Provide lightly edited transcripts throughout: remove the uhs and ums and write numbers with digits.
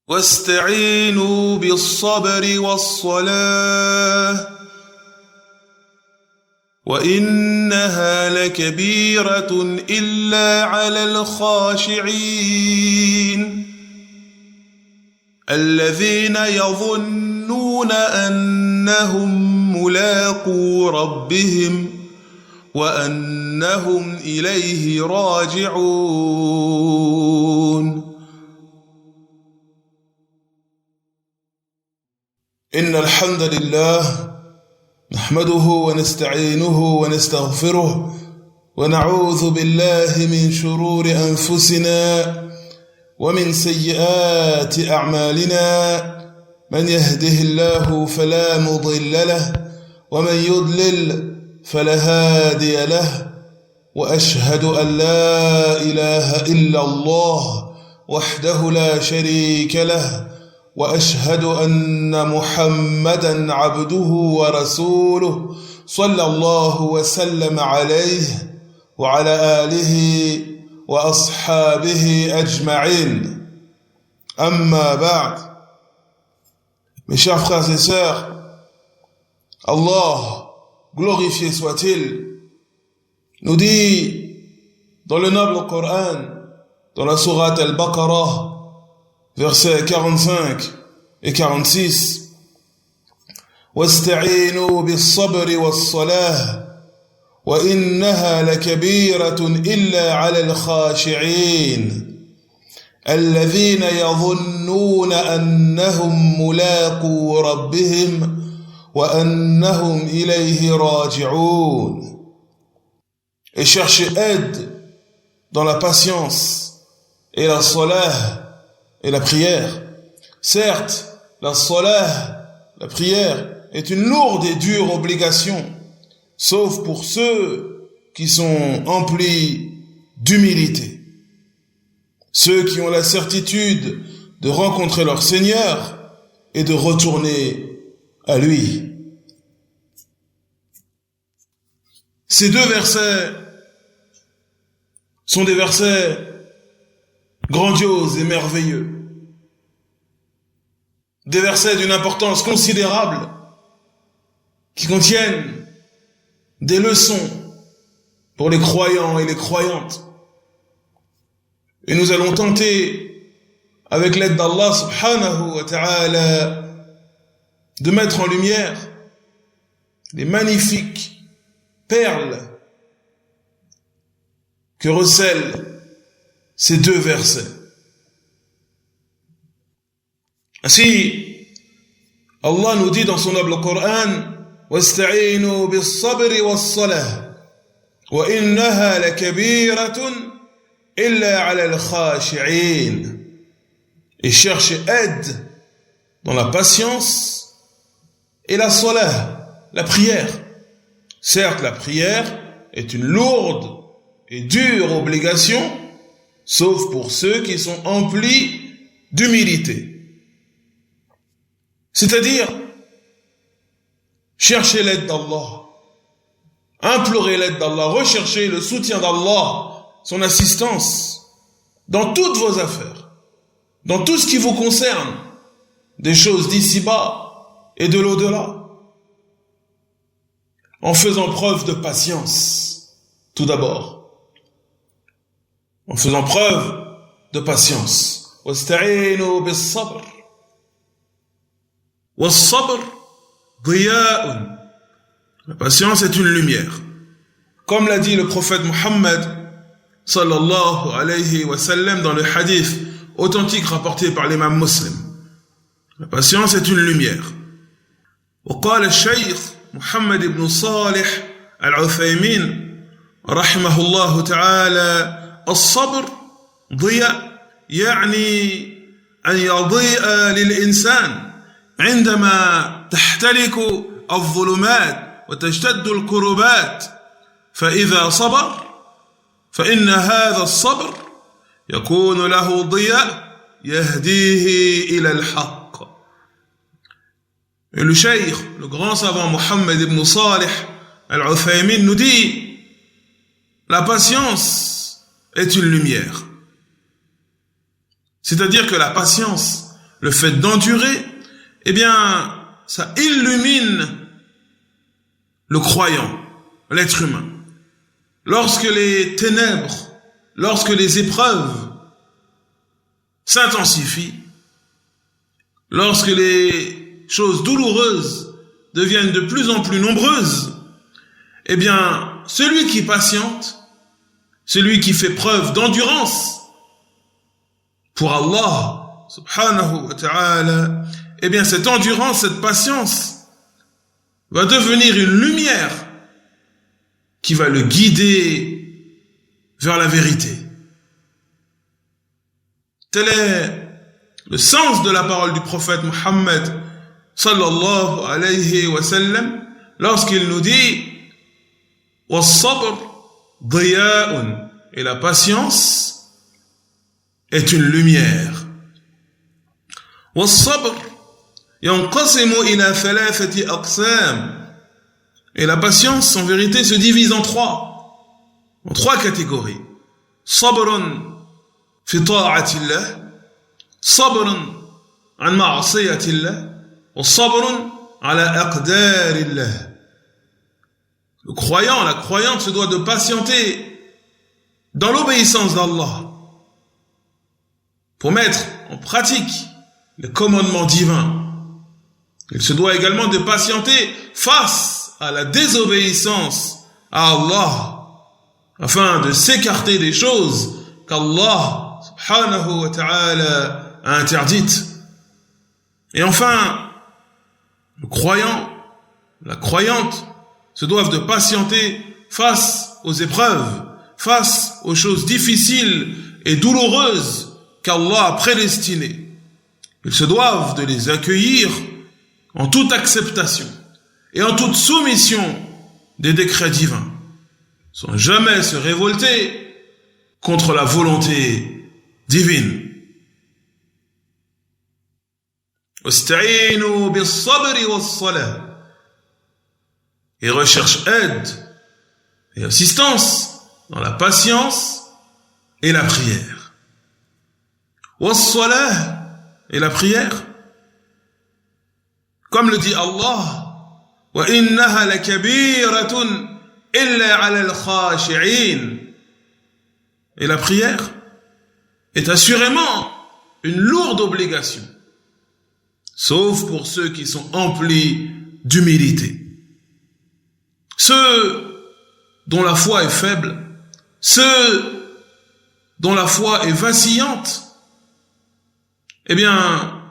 واستعينوا بالصبر والصلاة وإنها لكبيرة إلا على الخاشعين الذين يظنون أنهم ملاقو ربهم وأنهم إليه راجعون. إن الحمد لله نحمده ونستعينه ونستغفره ونعوذ بالله من شرور أنفسنا ومن سيئات أعمالنا من يهده الله فلا مضل له ومن يضلل فلا هادي له وأشهد أن لا إله إلا الله وحده لا شريك له وأشهد أن محمدًا عبده ورسوله صلى الله وسلم عليه وعلى آله وأصحابه أجمعين. أما بعد. Mes chers frères et sœurs, Allah, glorifié soit-il, nous dit dans le noble Coran, dans la sourate Al-Baqarah, versets 45 et 46, واستعينوا بالصبر والصلاة وإنها لكبيرة إلا على الخاشعين الذين يظنون أنهم ملاقو ربهم وأنهم إليه راجعون. Et cherchez aide dans la patience et la salah et la prière. Certes, la salah, la prière, est une lourde et dure obligation, sauf pour ceux qui sont emplis d'humilité. Ceux qui ont la certitude de rencontrer leur Seigneur et de retourner à lui. Ces deux versets sont des versets grandioses et merveilleux. Des versets d'une importance considérable qui contiennent des leçons pour les croyants et les croyantes. Et nous allons tenter, avec l'aide d'Allah subhanahu wa ta'ala, de mettre en lumière les magnifiques perles que recèlent ces deux versets. Ainsi, Allah nous dit dans son noble Coran, واستعينوا بالصبر والصلاة وإنها لكبيرة إلا على الخاشعين. Et cherchez aide dans la patience et la salah, la prière. Certes, la prière est une lourde et dure obligation, sauf pour ceux qui sont emplis d'humilité. C'est-à-dire, cherchez l'aide d'Allah, implorez l'aide d'Allah, recherchez le soutien d'Allah, son assistance, dans toutes vos affaires, dans tout ce qui vous concerne, des choses d'ici-bas et de l'au-delà, en faisant preuve de patience, tout d'abord, en faisant preuve de patience. واستعينوا بالصبر والصبر ضياء. La patience est une lumière. Comme l'a dit le prophète Muhammad sallallahu alayhi wa sallam dans le hadith authentique rapporté par l'imam Muslim. La patience est une lumière. وقال الشيخ محمد بن صالح العثيمين رحمه الله تعالى الصبر ضياء يعني أن يضيء للإنسان عندما تحترق الظلمات وتشتد الكربات فإذا صبر فإن هذا الصبر يكون له ضياء يهديه إلى الحق. Et le cheikh, le grand savant Mohammed ibn Salih al-Uthaymin nous dit, la patience est une lumière. C'est-à-dire que la patience le fait d'endurer, eh bien, ça illumine le croyant, l'être humain. Lorsque les ténèbres, lorsque les épreuves s'intensifient, lorsque les choses douloureuses deviennent de plus en plus nombreuses, eh bien, celui qui patiente, celui qui fait preuve d'endurance pour Allah, subhanahu wa ta'ala, eh bien, cette endurance, cette patience va devenir une lumière qui va le guider vers la vérité. Tel est le sens de la parole du prophète Muhammad sallallahu alayhi wa sallam lorsqu'il nous dit was-sabr diya'un, et la patience est une lumière. Was-sabr yanqasimu ila thalathati aqsam, et la patience en vérité se divise en trois catégories. Sabrun fi ta'atillah, sabrun an ma'asiyatillah, wa sabrun ala aqdarillah. Le croyant, la croyante se doit de patienter dans l'obéissance d'Allah pour mettre en pratique les commandements divins. Il se doit également de patienter face à la désobéissance à Allah afin de s'écarter des choses qu'Allah subhanahu wa ta'ala a interdites. Et enfin, le croyant, la croyante se doivent de patienter face aux épreuves, face aux choses difficiles et douloureuses qu'Allah a prédestinées. Ils se doivent de les accueillir en toute acceptation et en toute soumission des décrets divins, sans jamais se révolter contre la volonté divine. Wasta'inu bis-sabri was-salah, et recherche aide et assistance dans la patience et la prière. Was-salah, et la prière, comme le dit Allah, wa innaha lakabiratun illa 'ala al-khashi'in, et la prière est assurément une lourde obligation, sauf pour ceux qui sont emplis d'humilité. Ceux dont la foi est faible, ceux dont la foi est vacillante, eh bien,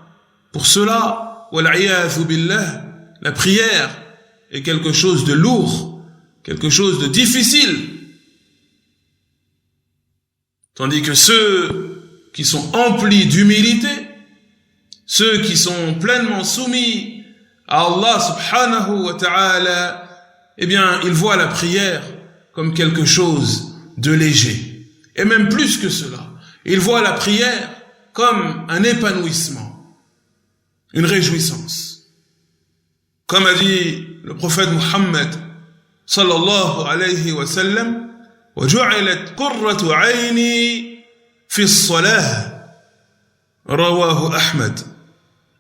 pour cela, wal'iyadhu billah, la prière est quelque chose de lourd, quelque chose de difficile. Tandis que ceux qui sont emplis d'humilité, ceux qui sont pleinement soumis à Allah subhanahu wa ta'ala, eh bien, ils voient la prière comme quelque chose de léger. Et même plus que cela, ils voient la prière comme un épanouissement, une réjouissance. Comme a dit le prophète Muhammad sallallahu alayhi wa sallam, وَجُعِلَتْ قُرَّةُ عَيْنِي فِي الصَّلَاةِ, rawahu Ahmad.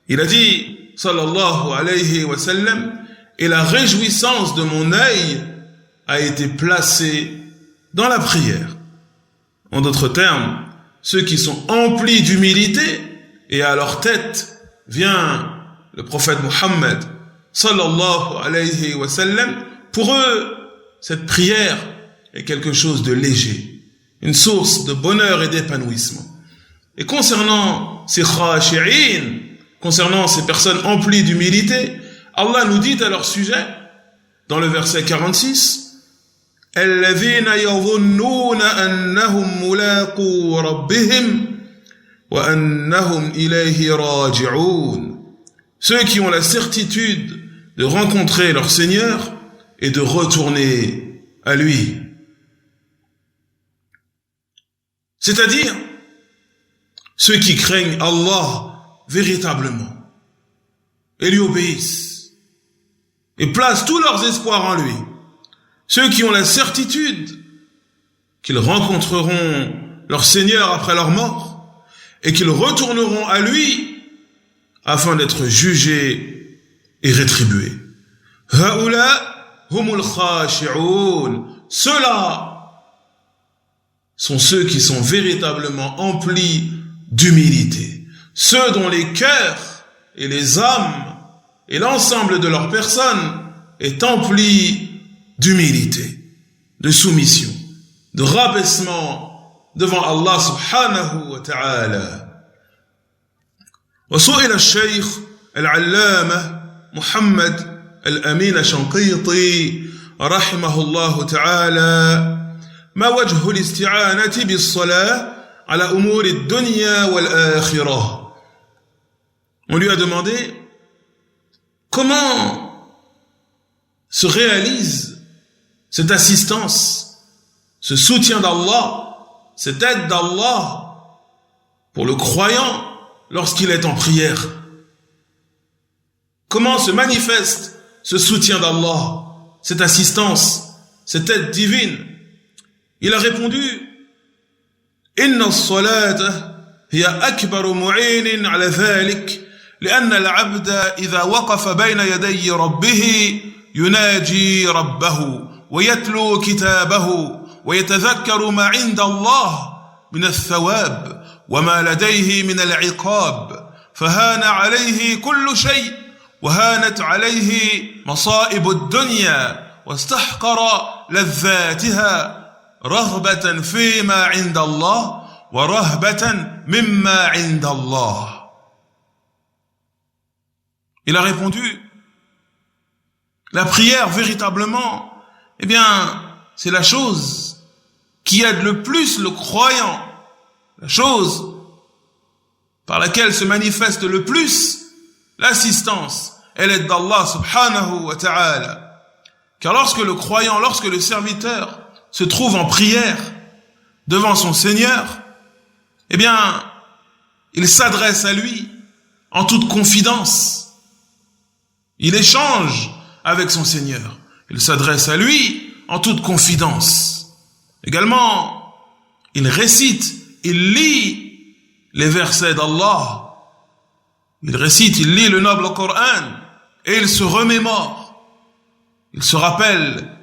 Il a dit sallallahu alayhi wa sallam, et la réjouissance de mon œil a été placée dans la prière. En d'autres termes, ceux qui sont emplis d'humilité, et à leur tête vient le prophète Muhammad sallallahu alayhi wa sallam, pour eux, cette prière est quelque chose de léger, une source de bonheur et d'épanouissement. Et concernant ces khashi'in, concernant ces personnes emplies d'humilité, Allah nous dit à leur sujet, dans le verset 46, « الَّذِينَ يَظُنُّونَ أَنَّهُمْ مُلَاقُو رَبِّهِمْ وَأَنَّهُمْ إِلَيْهِ رَاجِعُونَ » Ceux qui ont la certitude de rencontrer leur Seigneur et de retourner à lui. C'est-à-dire, ceux qui craignent Allah véritablement et lui obéissent et placent tous leurs espoirs en lui. Ceux qui ont la certitude qu'ils rencontreront leur Seigneur après leur mort et qu'ils retourneront à lui afin d'être jugé et rétribué. Haoula humul khashi'un. Ceux-là sont ceux qui sont véritablement emplis d'humilité. Ceux dont les cœurs et les âmes et l'ensemble de leur personne est empli d'humilité, de soumission, de rabaissement devant Allah subhanahu wa ta'ala. وسئل الشيخ العلامة محمد الأمين الشنقيطي رحمه الله تعالى ما وجه الاستعانة بالصلاة على أمور الدنيا والآخرة. On lui a demandé comment se réalise cette assistance, ce soutien d'Allah, cette aide d'Allah pour le croyant lorsqu'il est en prière. Comment se manifeste ce soutien d'Allah, cette assistance, cette aide divine? Il a répondu: Inna as-salata hiya akbaru mu'inin ala dhalik, لأن العبد إذا وقف بين يدي ربه يناجي ربه ويتلو كتابه ويتذكر ما عند الله من الثواب وما لديه من العقاب، فهان عليه كل شيء وهانت عليه مصائب الدنيا واستحقر لذاتها رغبة فيما عند الله ورهبة مما عند الله. Il a répondu: la prière véritablement, eh bien, c'est la chose qui aide le plus le croyant, la chose par laquelle se manifeste le plus l'assistance et l'aide d'Allah subhanahu wa ta'ala. Car lorsque le croyant, lorsque le serviteur se trouve en prière devant son Seigneur, eh bien, il s'adresse à lui en toute confidence. Il échange avec son Seigneur. Il s'adresse à lui en toute confidence. Également, il récite, il lit les versets d'Allah. Il récite, il lit le noble Coran et il se remémore. Il se rappelle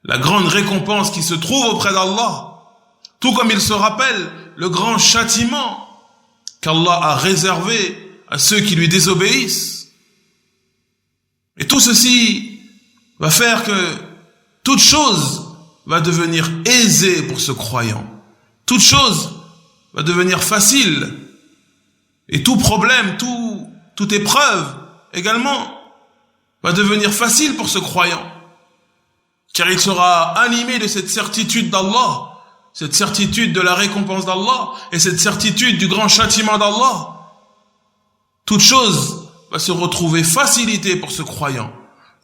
la grande récompense qui se trouve auprès d'Allah, tout comme il se rappelle le grand châtiment qu'Allah a réservé à ceux qui lui désobéissent. Et tout ceci va faire que toute chose va devenir aisée pour ce croyant. Toute chose va devenir facile. Et tout problème, toute épreuve également va devenir facile pour ce croyant. Car il sera animé de cette certitude d'Allah, cette certitude de la récompense d'Allah et cette certitude du grand châtiment d'Allah. Toute chose va se retrouver facilitée pour ce croyant.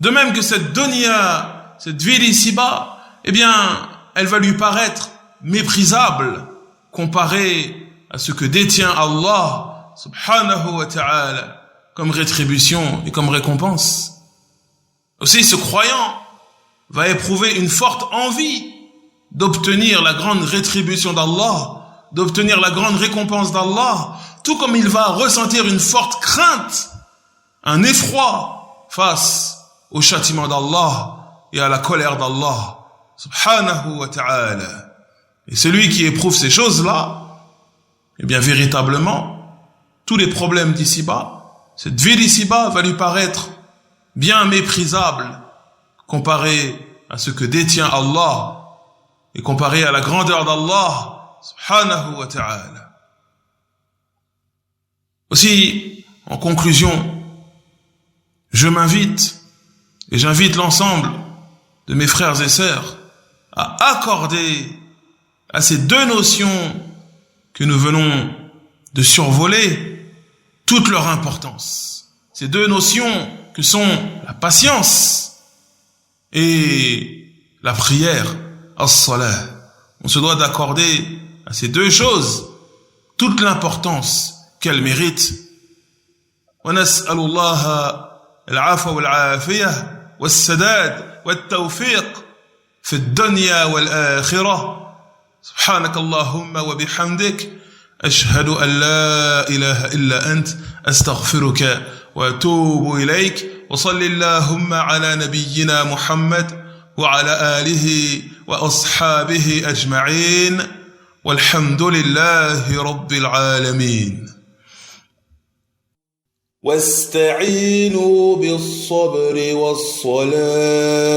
De même que cette dunya, cette vie d'ici-bas, eh bien, elle va lui paraître méprisable comparée à ce que détient Allah subhanahu wa ta'ala comme rétribution et comme récompense. Aussi, ce croyant va éprouver une forte envie d'obtenir la grande rétribution d'Allah, d'obtenir la grande récompense d'Allah, tout comme il va ressentir une forte crainte, un effroi face au châtiment d'Allah et à la colère d'Allah subhanahu wa ta'ala. Et celui qui éprouve ces choses-là, eh bien véritablement, tous les problèmes d'ici-bas, cette vie d'ici-bas va lui paraître bien méprisable comparé à ce que détient Allah et comparé à la grandeur d'Allah subhanahu wa ta'ala. Aussi, en conclusion, je m'invite et j'invite l'ensemble de mes frères et sœurs à accorder à ces deux notions que nous venons de survoler toute leur importance. Ces deux notions que sont la patience et la prière, as-salah. On se doit d'accorder à ces deux choses toute l'importance qu'elles méritent. ونسأل الله العفو والعافية والسداد والتوفيق في الدنيا والآخرة. سبحانك اللهم وبحمدك أشهد أن لا إله إلا أنت أستغفرك وأتوب إليك وصل اللهم على نبينا محمد وعلى آله وأصحابه أجمعين والحمد لله رب العالمين. واستعينوا بالصبر والصلاة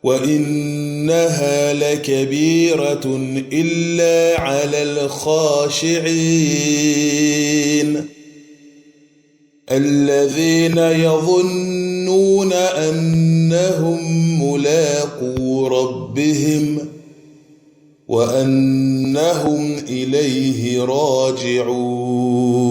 وإنها لكبيرة إلا على الخاشعين الذين يظنون أنهم ملاقو ربهم وأنهم إليه راجعون.